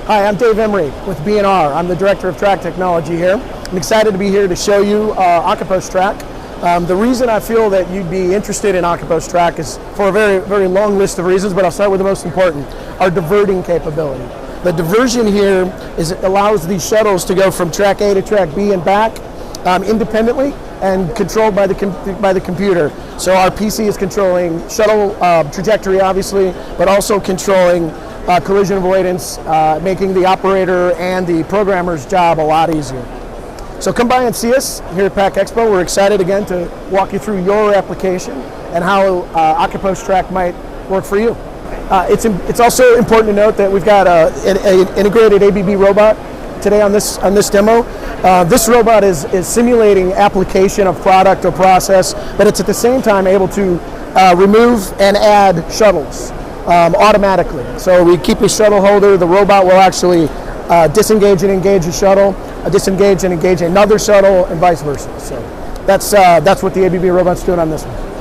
Hi, I'm Dave Emery with B&R. I'm the Director of Track Technology here. I'm excited to be here to show you AcoposTrack. The reason I feel that you'd be interested in AcoposTrack is for a very long list of reasons, but I'll start with the most important, our diverting capability. The diversion here allows these shuttles to go from track A to track B and back independently and controlled by the computer. So our PC is controlling shuttle trajectory, obviously, but also controlling collision avoidance, making the operator and the programmer's job a lot easier. So come by and see us here at PACK EXPO. We're excited again to walk you through your application and how AcoposTrack might work for you. It's also important to note that we've got an integrated ABB robot today on this demo. This robot is simulating application of product or process, but it's at the same time able to remove and add shuttles automatically. So we keep a shuttle holder, the robot will actually disengage and engage a shuttle, disengage and engage another shuttle, and vice versa. So that's what the ABB robot's doing on this one.